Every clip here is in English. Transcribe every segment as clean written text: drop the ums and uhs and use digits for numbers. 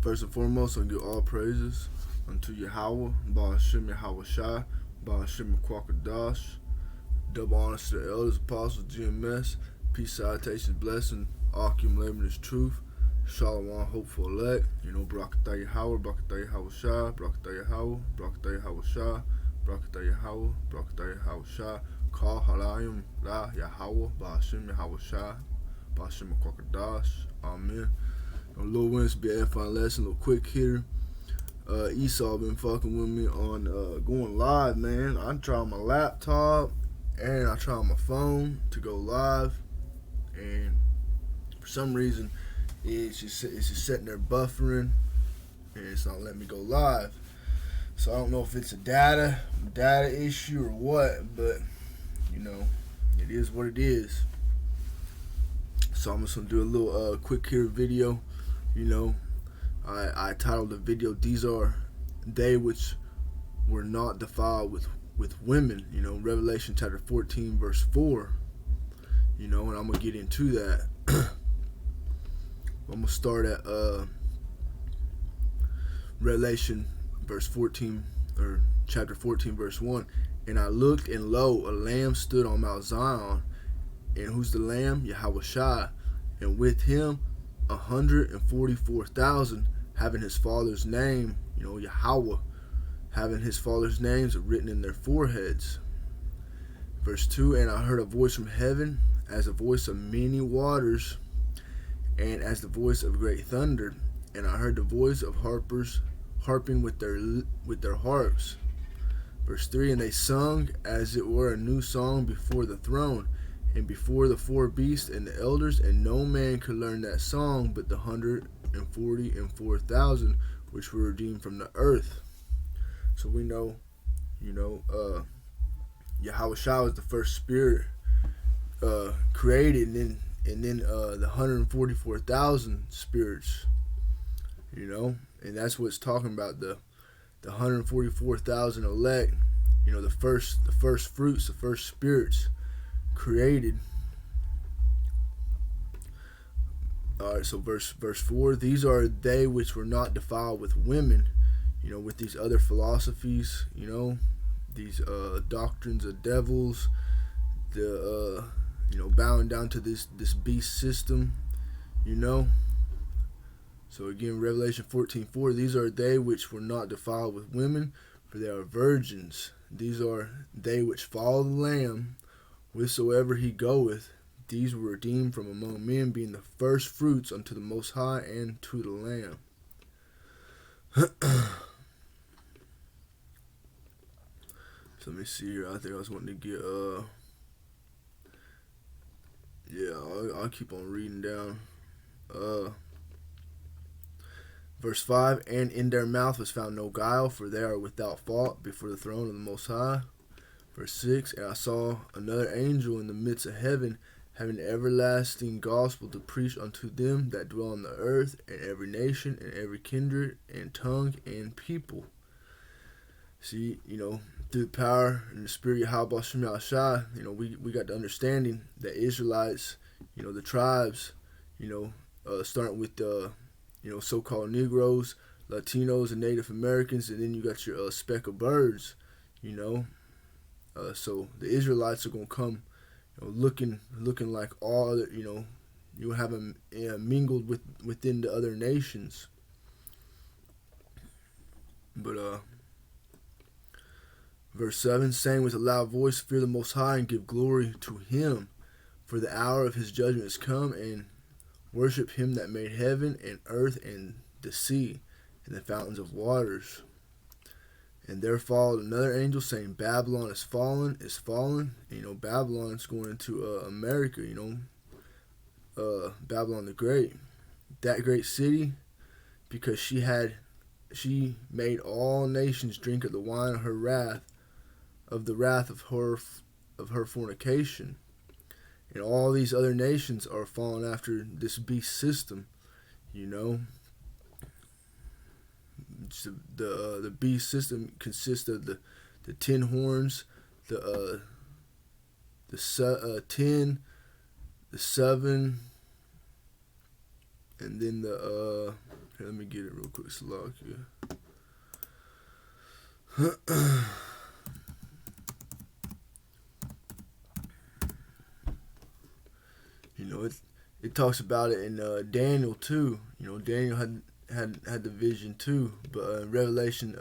First and foremost, I give all praises unto Yahweh, Ba'ashem Yahweh Shai, Ba'ashem Kwakadash. Double honors to the elders, apostles, GMS. Peace, salutations, blessing, all accumulating is truth. Shalom, hopeful elect. Barakatah Yahweh, Barakatah Yahweh Shai, Barakatah Yahweh, Barakatah Yahweh Shai, Barakatah Yahweh, Barakatah Yahweh Shai. Call Halayim La Yahweh, Ba'ashem Yahweh Shai, Ba'ashem Kwakadash. Amen. Lil Wins be a fine lesson, a little quick here. Esau been fucking with me on going live, man. I tried my laptop and I tried my phone to go live, and for some reason it's just sitting there buffering and it's not letting me go live. So I don't know if it's a data issue or what, but it is what it is. So I'm just gonna do a little quick here video. I titled the video, "These are they which were not defiled with women." Revelation chapter 14 verse 4. And I'm gonna get into that. I'm gonna start at Revelation verse 14, or chapter 14 verse 1. And I looked, and lo, a lamb stood on Mount Zion. And who's the lamb? Yahweh Shai. And with him 144,000, having his father's name, Yahweh, having his father's names written in their foreheads. Verse 2, and I heard a voice from heaven, as a voice of many waters, and as the voice of great thunder. And I heard the voice of harpers harping with their harps. Verse 3, and they sung as it were a new song before the throne, and before the four beasts and the elders, and no man could learn that song but the 144,000 which were redeemed from the earth. So we know, Yahweh Shai was the first spirit created, and then the 144,000 spirits, and that's what it's talking about, the 144,000 elect, the first fruits, the first spirits created. Alright, so verse 4, these are they which were not defiled with women, with these other philosophies, these doctrines of devils, the bowing down to this beast system, So again, Revelation 14:4, these are they which were not defiled with women, for they are virgins. These are they which follow the Lamb whithersoever he goeth. These were redeemed from among men, being the first fruits unto the Most High and to the Lamb. So let me see here. I think I was wanting to get I'll keep on reading down. Verse 5, and in their mouth was found no guile, for they are without fault before the throne of the Most High. Verse 6, and I saw another angel in the midst of heaven, having everlasting gospel to preach unto them that dwell on the earth, and every nation, and every kindred, and tongue, and people. See, through the power and the spirit of Yahweh Shem Shai, we got the understanding that Israelites, the tribes, starting with so-called Negroes, Latinos, and Native Americans, and then you got your speck of birds, so the Israelites are gonna come, looking like all other, you have them mingled within the other nations. But verse 7, saying with a loud voice, fear the Most High and give glory to Him, for the hour of His judgment is come, and worship Him that made heaven and earth and the sea and the fountains of waters. And there followed another angel, saying, Babylon is fallen. And, Babylon is going into America, Babylon the Great. That great city, because she made all nations drink of the wine of her wrath, of the wrath of her fornication. And all these other nations are falling after this beast system, The beast system consists of the 10 horns, the 10, the 7, And then here, let me get it real quick, Salakia. It talks about it in Daniel too. Daniel had the vision too. But in Revelation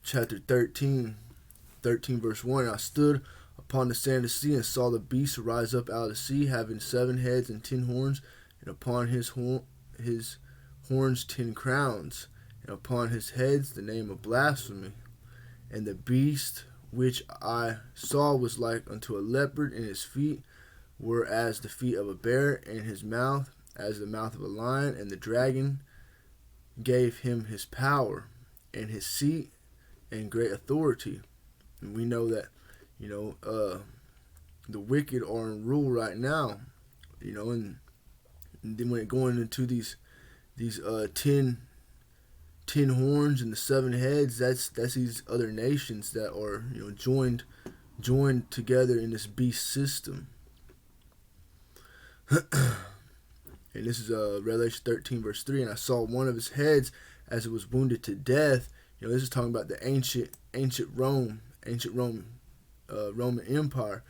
chapter 13 verse 1, I stood upon the sand of the sea and saw the beast rise up out of the sea, having 7 heads and 10 horns, and upon his horns 10 crowns, and upon his heads the name of blasphemy. And the beast which I saw was like unto a leopard, and his feet were as the feet of a bear, and his mouth as the mouth of a lion. And the dragon gave him his power, and his seat, and great authority. And we know that, the wicked are in rule right now, and then when it going into these 10 horns and the 7 heads, that's these other nations that are joined together in this beast system. And this is Revelation 13 verse 3. And I saw one of his heads as it was wounded to death. This is talking about the ancient Roman Empire,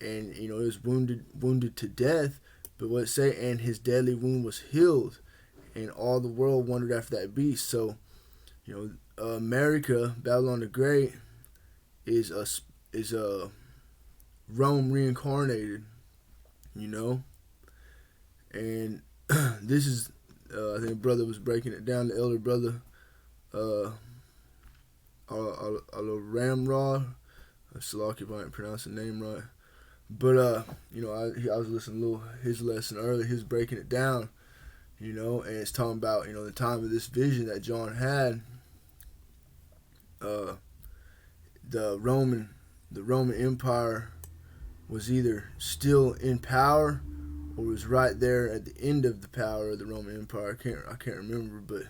and it was wounded to death. But what it say? And his deadly wound was healed, and all the world wondered after that beast. So, America, Babylon the Great, is a Rome reincarnated. And this is I think brother was breaking it down. The elder brother, Ramrod, Salaki, if I didn't pronounce the name right. But I was listening to his lesson earlier. He was breaking it down, and it's talking about the time of this vision that John had. The Roman Empire was either still in power or was right there at the end of the power of the Roman Empire. I can't remember, but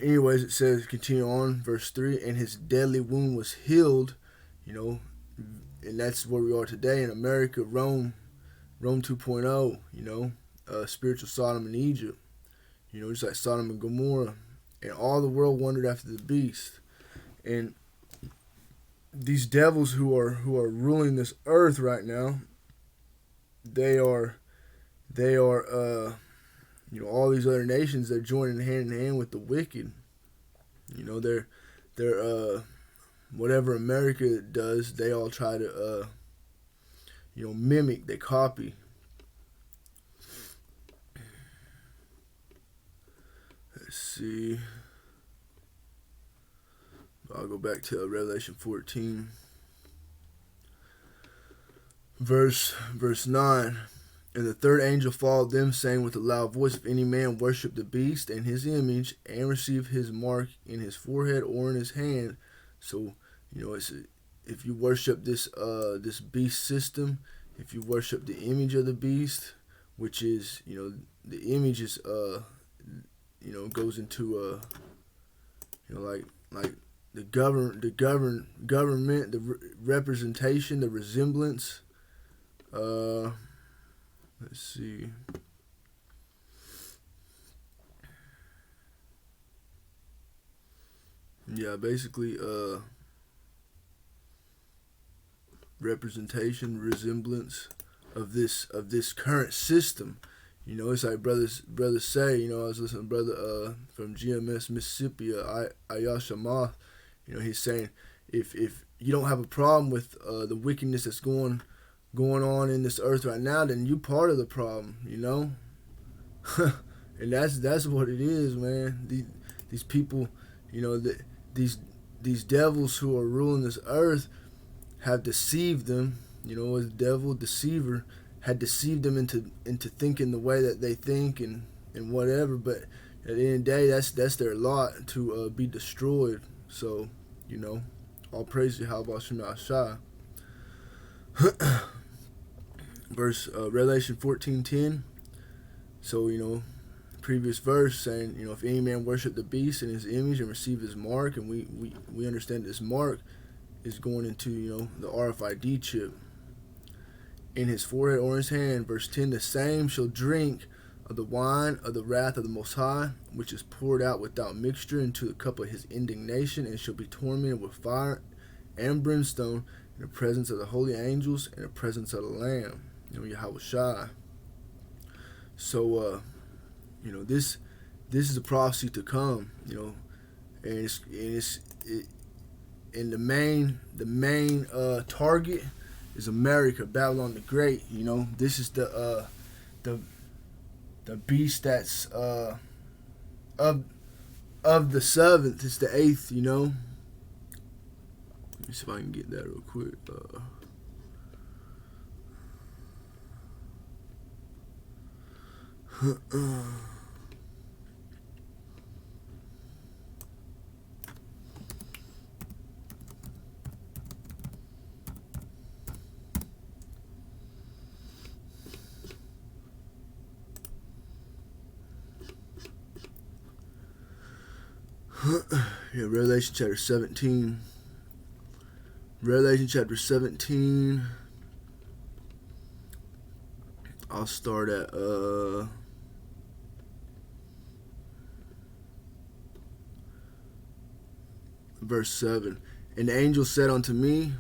anyways, it says, continue on, verse 3, and his deadly wound was healed, and that's where we are today in America, Rome 2.0, spiritual Sodom and Egypt, just like Sodom and Gomorrah, and all the world wondered after the beast. And these devils who are ruling this earth right now, they are all these other nations, they're joining hand in hand with the wicked. They're whatever America does, they all try to mimic, they copy. Let's see. I'll go back to Revelation 14. Verse 9. And the third angel followed them, saying with a loud voice, if any man worship the beast and his image, and receive his mark in his forehead or in his hand. So, if you worship this beast system, if you worship the image of the beast, which is, the image is, goes into, like the government, the representation, the resemblance. Let's see. Yeah, basically, representation, resemblance of this current system. It's like brothers say. I was listening to brother from GMS Mississippi, Ayashamath. He's saying if you don't have a problem with the wickedness that's going on in this earth right now, then you part of the problem, and that's what it is, man. These people, these devils who are ruling this earth have deceived them. A devil deceiver had deceived them into thinking the way that they think and whatever. But at the end of the day, that's their lot to be destroyed. So, all praise to Yahweh Shem Ashai. Verse Revelation 14:10. So previous verse saying if any man worship the beast and his image and receive his mark, and we understand this mark is going into the RFID chip, in his forehead or in his hand. Verse 10, the same shall drink of the wine of the wrath of the Most High, which is poured out without mixture into the cup of his indignation, and shall be tormented with fire and brimstone in the presence of the holy angels and the presence of the Lamb, Yahweh Shai. So, this is a prophecy to come, and the main target is America, Babylon the Great. This is the beast that's of the seventh. It's the eighth. Let me see if I can get that real quick. Revelation chapter 17. Revelation chapter 17. I'll start at verse 7. And the angel said unto me,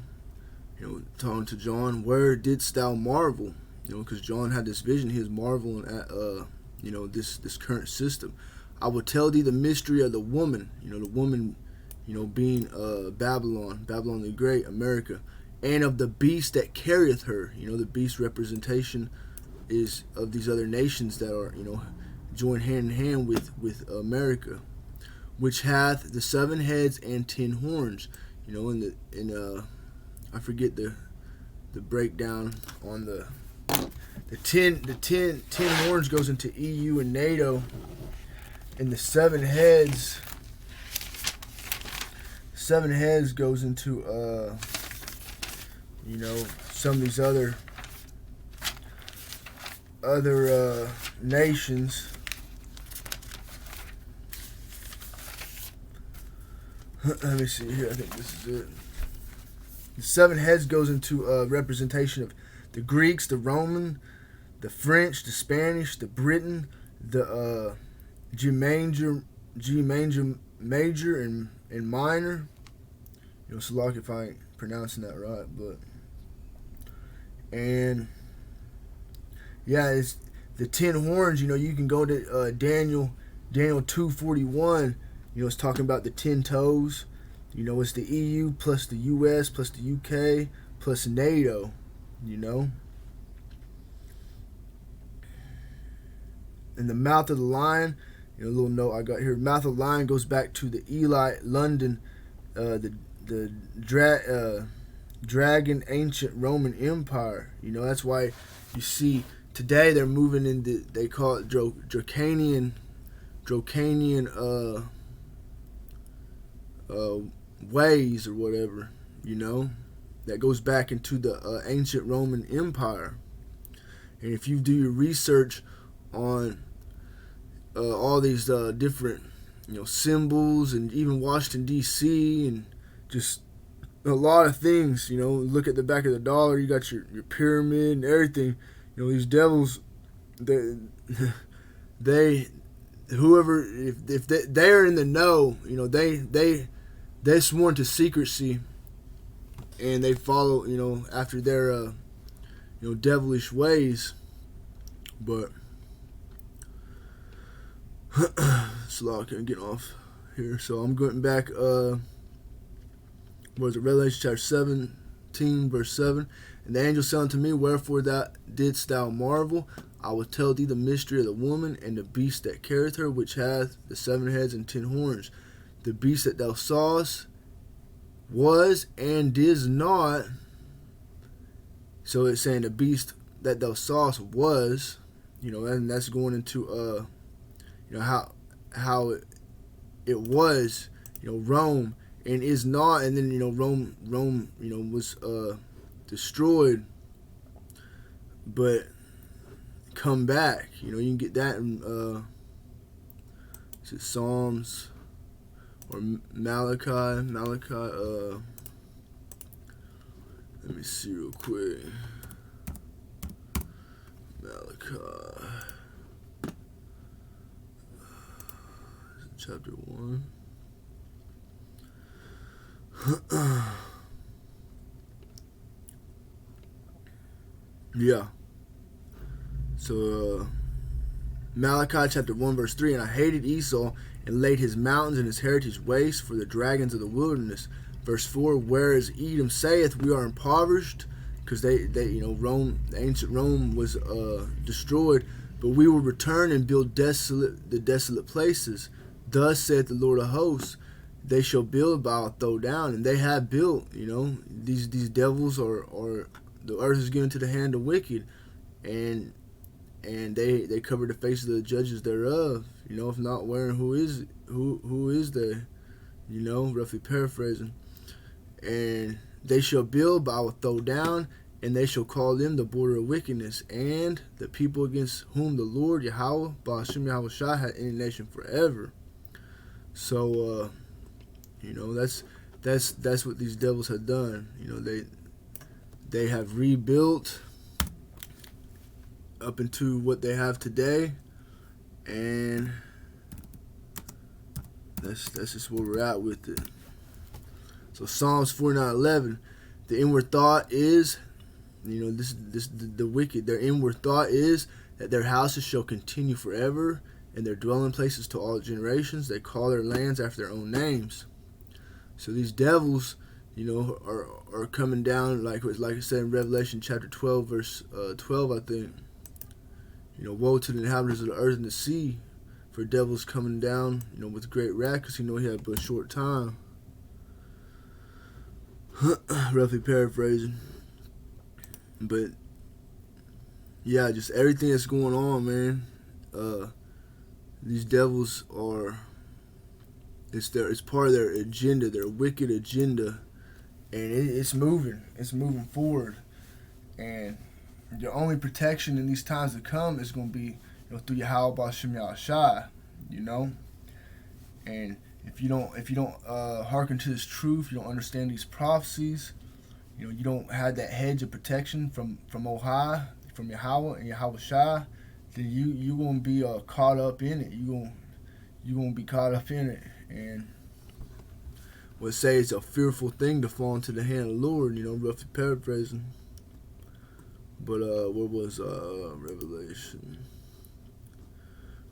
talking to John, where didst thou marvel? Because John had this vision, he was marveling at this current system. I will tell thee the mystery of the woman, the woman, being Babylon the Great, America, and of the beast that carrieth her. The beast representation is of these other nations that are, joined hand in hand with America, which hath the 7 heads and 10 horns. I forget the breakdown on the 10 horns goes into EU and NATO, and the 7 heads goes into some of these other nations. Let me see here. I think this is it. The 7 heads goes into representation of the Greeks, the Roman, the French, the Spanish, the Britain, the G major and minor. Salak if I ain't pronouncing that right, it's the 10 horns. You can go to Daniel 2:41. It's talking about the 10 toes. It's the EU plus the US plus the UK plus NATO. And the mouth of the lion. A little note I got here. Mouth of the lion goes back to the Eli London, the dragon ancient Roman Empire. That's why you see today they're moving into, they call it draconian ways or whatever. That goes back into the ancient Roman Empire. And if you do your research on all these different symbols, and even Washington D.C. and just a lot of things, look at the back of the dollar, you got your pyramid and everything. These devils, they whoever, if they're in the know, they sworn to secrecy, and they follow after their devilish ways. But slow, I can't get off here. So I'm going back. Was it Revelation chapter 17, verse 7? And the angel said unto me, wherefore didst thou marvel? I will tell thee the mystery of the woman and the beast that carrieth her, which hath the 7 heads and 10 horns. The beast that thou sawest was and is not. So it's saying the beast that thou sawest was, and that's going into how it was, Rome, and is not, and then Rome was destroyed, but come back. You can get that in is it Psalms or Malachi. Let me see real quick. chapter 1. Yeah. So, Malachi chapter 1 verse 3, and I hated Esau and laid his mountains and his heritage waste for the dragons of the wilderness. Verse 4, whereas Edom saith, we are impoverished, because they Rome, ancient Rome was destroyed, but we will return and build the desolate places. Thus saith the Lord of hosts, they shall build, but I'll throw down. And they have built. These devils are the earth is given to the hand of wicked, and they cover the face of the judges thereof. If not wearing, who is they? Roughly paraphrasing. And they shall build, but I will throw down, and they shall call them the border of wickedness, and the people against whom the Lord Yahweh, Ba'ashem Yahweh Shai, had indignation forever. So, that's what these devils have done. They have rebuilt up into what they have today, and that's just where we're at with it. So Psalms 49:11, the inward thought is, the wicked, their inward thought is that their houses shall continue forever, and their dwelling places to all generations. They call their lands after their own names. So these devils, are coming down, like it said in Revelation chapter 12, verse 12, I think. Woe to the inhabitants of the earth and the sea, for devils coming down, with great wrath, because he had but a short time. Roughly paraphrasing. But yeah, just everything that's going on, man. These devils are, it's part of their agenda, their wicked agenda, and it's moving forward. And your only protection in these times to come is going to be, through Yahweh Ba'ashem Yahweh Shai, and if you don't hearken to this truth, you don't understand these prophecies, you don't have that hedge of protection from Ohai, from Yahweh and Yahweh Shai, then you gonna be caught up in it. You gonna be caught up in it, and would say it's a fearful thing to fall into the hand of the Lord. Roughly paraphrasing. But what was Revelation?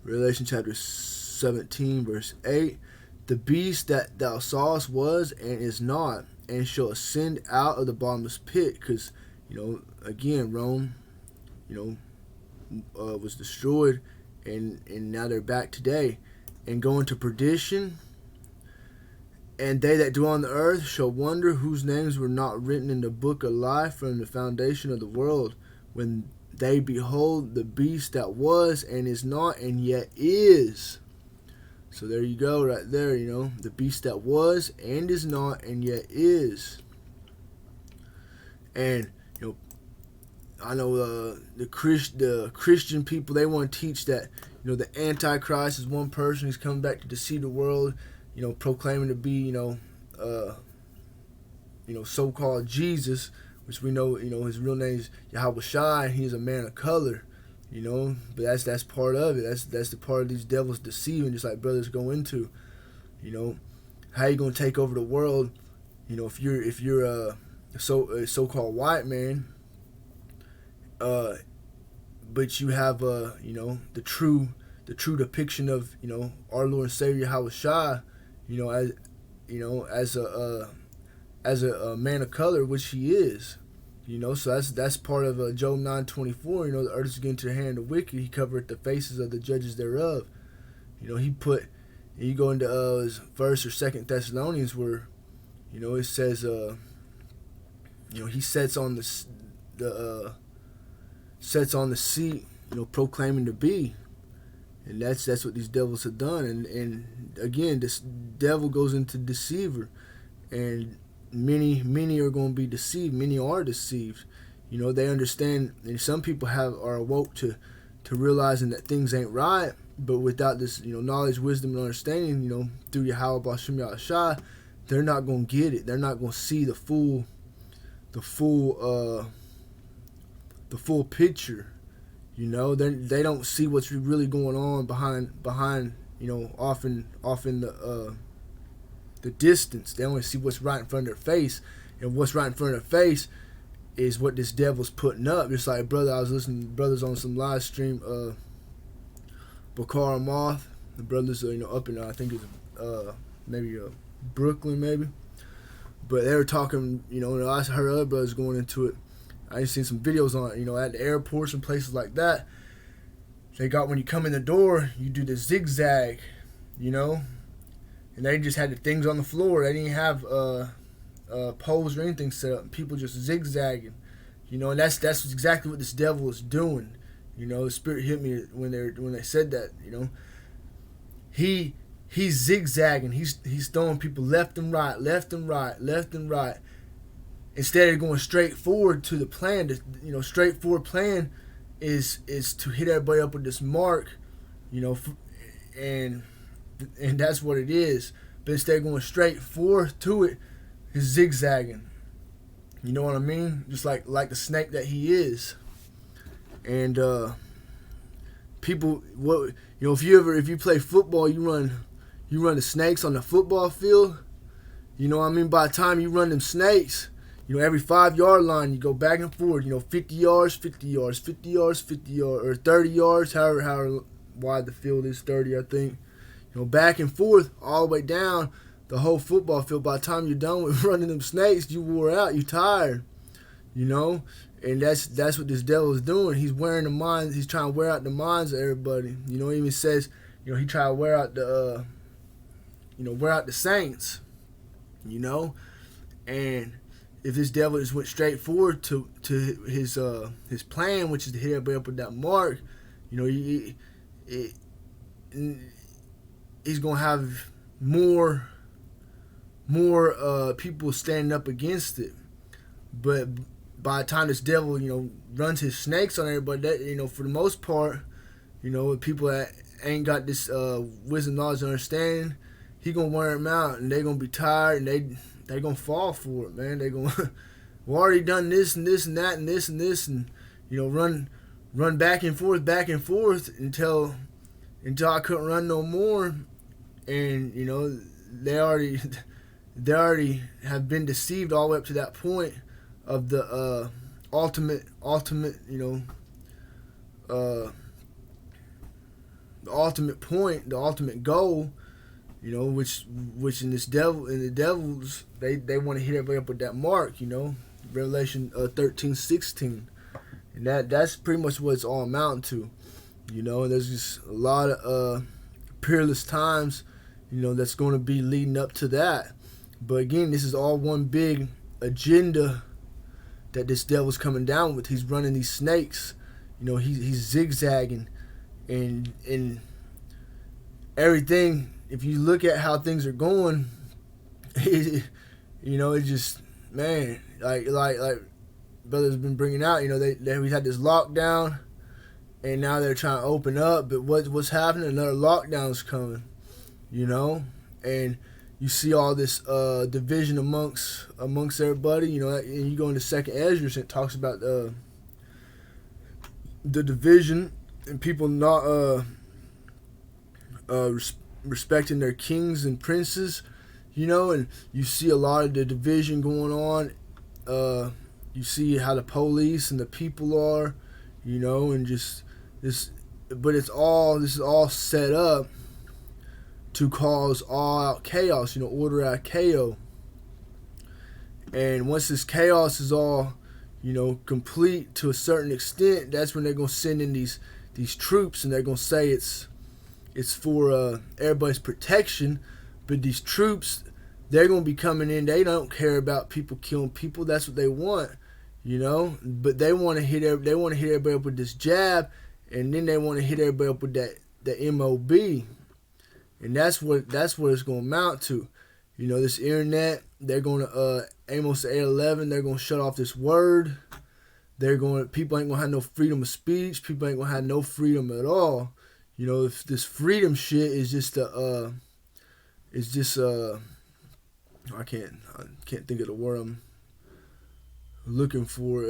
Revelation chapter 17, verse 8. The beast that thou sawest was and is not, and shall ascend out of the bottomless pit. Because, again, Rome, was destroyed, and now they're back today, and go into perdition. And they that dwell on the earth shall wonder whose names were not written in the book of life from the foundation of the world, when they behold the beast that was and is not and yet is. So there you go, right there. The beast that was and is not and yet is. And I know the Christian people, they want to teach that the Antichrist is one person who's coming back to deceive the world. Proclaiming to be, so-called Jesus, which we know, his real name is Yahweh Shai, and he's a man of color, but that's part of it. That's the part of these devils deceiving, just like brothers go into, how you gonna take over the world, if you're a so-called white man, but you have the true depiction of our Lord and Savior Yahweh Shai, as a man of color, which he is, so that's part of Job 9:24. The earth is given to the hand of the wicked. He covereth the faces of the judges thereof. He put. You go into his First or Second Thessalonians, where it says he sets on the seat, proclaiming to be. And that's what these devils have done. And again, this devil goes into deceiver, and many are going to be deceived. Many are deceived. They understand, and some people are awoke to realizing that things ain't right. But without this, knowledge, wisdom, and understanding, through Yahweh Ba'ashem Yahweh Shai, they're not going to get it. They're not going to see the full picture. You know, they don't see what's really going on behind off in the distance. They only see what's right in front of their face, and what's right in front of their face is what this devil's putting up. Just like brother, I was listening to brothers on some live stream, Bakar Moth, the brothers up in I think it's maybe Brooklyn maybe, but they were talking. I heard other brothers going into it. I seen some videos on at the airports and places like that. They got, when you come in the door, you do the zigzag, and they just had the things on the floor. They didn't have poles or anything set up. People just zigzagging, and that's exactly what this devil is doing. The spirit hit me when they said that. He's zigzagging. He's throwing people left and right, left and right, left and right, instead of going straight forward to the plan. Straightforward plan is to hit everybody up with this mark, and that's what it is. But instead of going straight forth to it, he's zigzagging. You know what I mean? Just like the snake that he is. And people, if you play football, you run the snakes on the football field. By the time you run them snakes, every 5-yard line, you go back and forth, 50 yards, 50 yards, 50 yards, 50 yards, or 30 yards, however wide the field is, 30, I think. Back and forth, all the way down the whole football field. By the time you're done with running them snakes, you wore out, you tired, and that's what this devil is doing. He's wearing the minds, he's trying to wear out the minds of everybody. He even says, he tried to wear out the, saints, and if this devil just went straight forward to his plan, which is to hit everybody up with that mark, he's gonna have more people standing up against it. But by the time this devil runs his snakes on everybody, that for the most part, people that ain't got this wisdom, knowledge, and understanding, he gonna wear them out, and they gonna be tired, and they gonna fall for it, man. They gonna we already done this and this and that and this and this, and run back and forth until I couldn't run no more. And they already have been deceived all the way up to that point of the ultimate the ultimate point, the ultimate goal, which in the devils, they want to hit everybody up with that mark, Revelation 13:16, and that's pretty much what it's all amounting to, and there's just a lot of peerless times, that's going to be leading up to that. But again, this is all one big agenda that this devil's coming down with. He's running these snakes, he's zigzagging, and everything. If you look at how things are going, it just, man, like brothers been bringing out, we had this lockdown, and now they're trying to open up. But what's happening? Another lockdown's coming, and you see all this division amongst everybody, and you go into Second Ezra, and it talks about the division and people not respecting their kings and princes, and you see a lot of the division going on. You see how the police and the people are, and just this, but this is all set up to cause all out chaos, order out chaos. And once this chaos is all, complete to a certain extent, that's when they're gonna send in these troops, and they're gonna say it's for everybody's protection. But these troops, they're gonna be coming in. They don't care about people killing people. That's what they want, But they want to hit everybody up with this jab, and then they want to hit everybody up with the MOB. And that's what it's going to amount to. This internet, they're going to, Amos 8:11, they're going to shut off this word. People ain't going to have no freedom of speech. People ain't going to have no freedom at all. If this freedom shit is just I can't think of the word I'm looking for.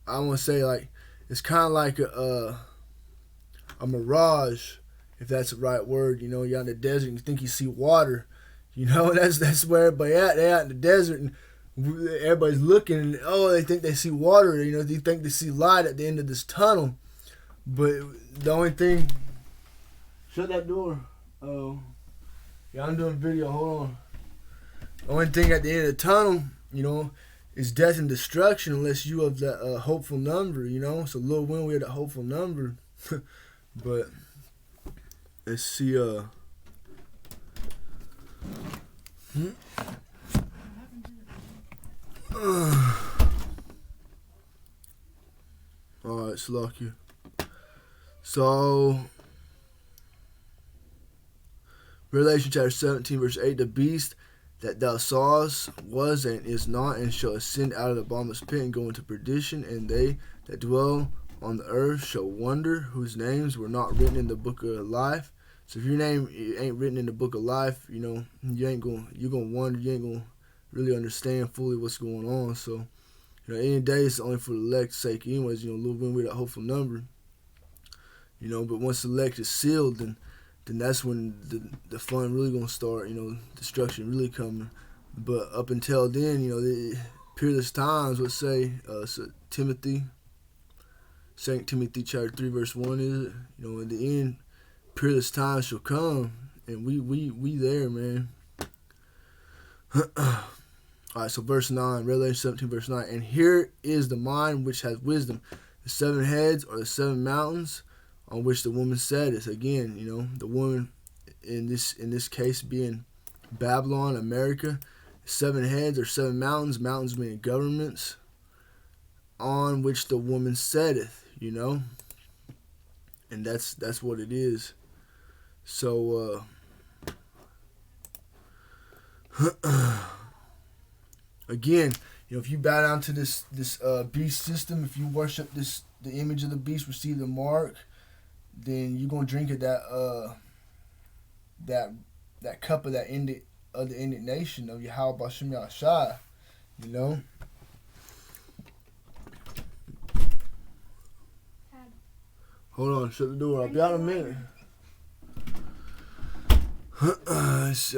I want to say, like, it's kind of like a mirage, if that's the right word. You know, you're out in the desert and you think you see water. You know, that's where everybody at. They out in the desert and everybody's looking and they think they see water. You know, they think they see light at the end of this tunnel. But the only thing, shut that door. Oh, yeah, I'm doing video. Hold on. The only thing at the end of the tunnel, you know, is death and destruction unless you have that hopeful number. You know, so Lil Win, we had that hopeful number. But let's see. Alright, Slovakia. So, Revelation chapter 17, verse 8, the beast that thou sawest was and is not, and shall ascend out of the bottomless pit and go into perdition, and they that dwell on the earth shall wonder, whose names were not written in the book of life. So if your name ain't written in the book of life, you know, you're gonna wonder, you ain't gonna really understand fully what's going on. So, you know, any day it's only for the elect's sake anyways, you know, a little bit with a hopeful number. You know, but once the elect is sealed, then that's when the fun really gonna start, you know, destruction really coming. But up until then, you know, the peerless times, let's say, so Timothy, 2 Timothy chapter 3 verse 1 is it? You know, in the end, peerless times shall come, and we there, man. Alright, so verse 9, Revelation 17 verse 9, and here is the mind which has wisdom. The 7 heads are the 7 mountains on which the woman said, again, you know, the woman in this case being Babylon, America. 7 heads are 7 mountains, mountains meaning governments, on which the woman saideth, you know, and that's what it is. So again, you know, if you bow down to this beast system, if you worship the image of the beast, receive the mark, then you're gonna drink of that cup of the indignation of Yahweh B'Shem Yahshai, you know. Hold on, shut the door. I'll be out in a minute. Let's see,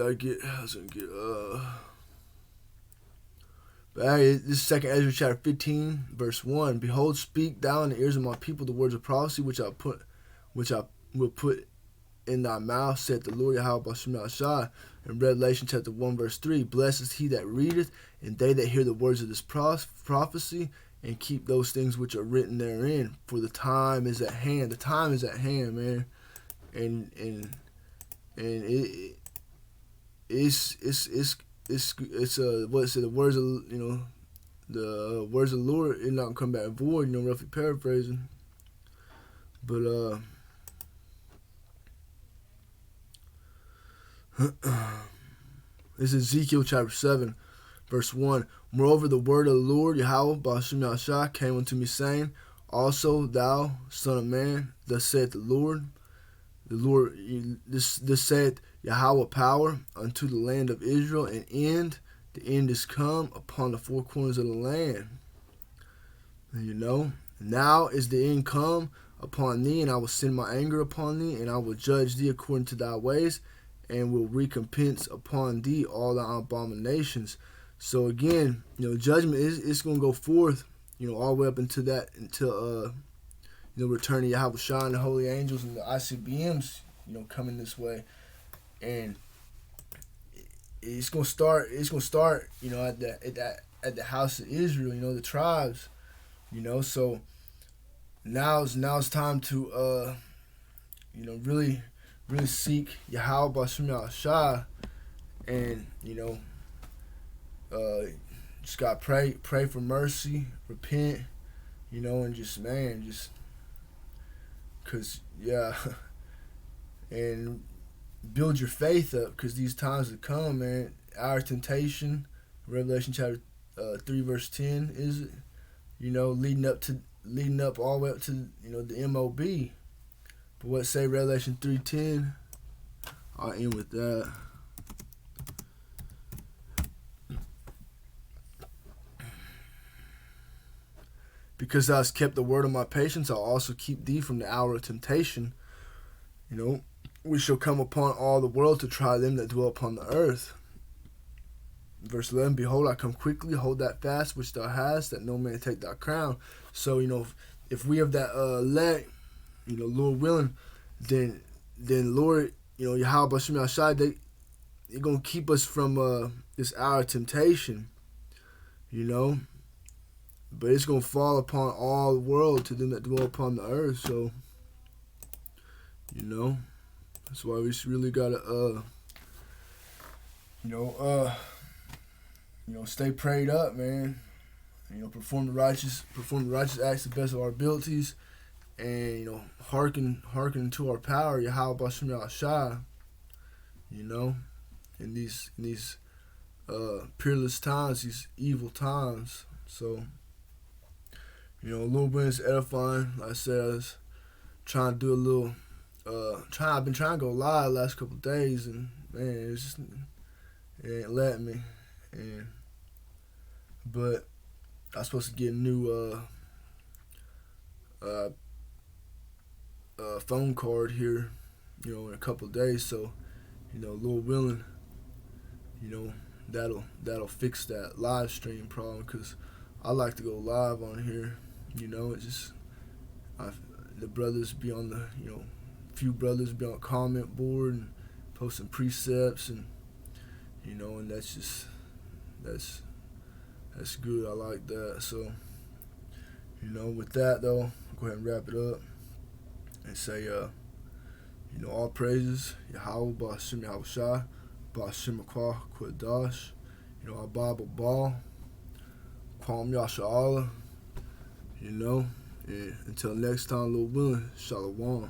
But hey, this is 2 Ezra chapter 15, verse 1. Behold, speak thou in the ears of my people the words of prophecy which I will put in thy mouth, saith the Lord Yahweh B'Shem Yahshai. In Revelation chapter 1, verse 3, blessed is he that readeth, and they that hear the words of this prophecy, and keep those things which are written therein, for the time is at hand. The time is at hand, man. And it's what it said, the words of, you know, the words of the Lord is not gonna come back void, you know, roughly paraphrasing. But this is Ezekiel chapter 7, verse 1. Moreover, the word of the Lord, Yahweh, B'Shem Yahshai, came unto me, saying, also thou, son of man, thus saith the Lord, this saith Yahweh power, unto the land of Israel, an end, the end is come upon the 4 corners of the land. And you know, now is the end come upon thee, and I will send my anger upon thee, and I will judge thee according to thy ways, and will recompense upon thee all thy abominations. So again, you know, judgment is going to go forth, you know, all the way up until you know, return to Yahweh Shai and the holy angels and the ICBMs, you know, coming this way. And it's gonna start, you know, at the house of Israel, you know, the tribes, you know. So now's time to you know, really seek Yahweh B'Shem Yahshai, and you know, just gotta pray for mercy, repent, you know, and just cause yeah, and build your faith up, because these times have come, man. Our temptation, Revelation chapter 3 verse 10 is it, you know, leading up all the way up to, you know, the MOB. But what say Revelation 3:10? I'll end with that. because thou hast kept the word of my patience, I'll also keep thee from the hour of temptation. We shall come upon all the world to try them that dwell upon the earth. Verse 11, behold, I come quickly, hold that fast which thou hast, that no man take thy crown. So, if we have that elect, Lord willing, then Lord, Yahweh Bashim Yashai, they're going to keep us from this hour of temptation, But it's going to fall upon all the world to them that dwell upon the earth. So, that's why we really got to, stay prayed up, man. Perform the righteous acts to the best of our abilities, and hearken to our power, Yahweh Bashim Yahshai. In these peerless times, these evil times. So, Lord Williams edifying. Like I said, I was trying to do a little. I've been trying to go live the last couple of days, and man, it ain't letting me. But I was supposed to get a new phone card here, in a couple of days. So, Lord willing, that'll fix that live stream problem, because I like to go live on here. It just the brothers be on the few brothers be on the comment board and posting precepts, and and that's good. I like that. So, with that though, I'll go ahead and wrap it up and say, all praises, Yahweh, Ba'ashim Yahushai, Ba'ashim Akwa Kwadash, our Bible Ball, Kwam Yasha Allah, and until next time, Lord willing, Shalom.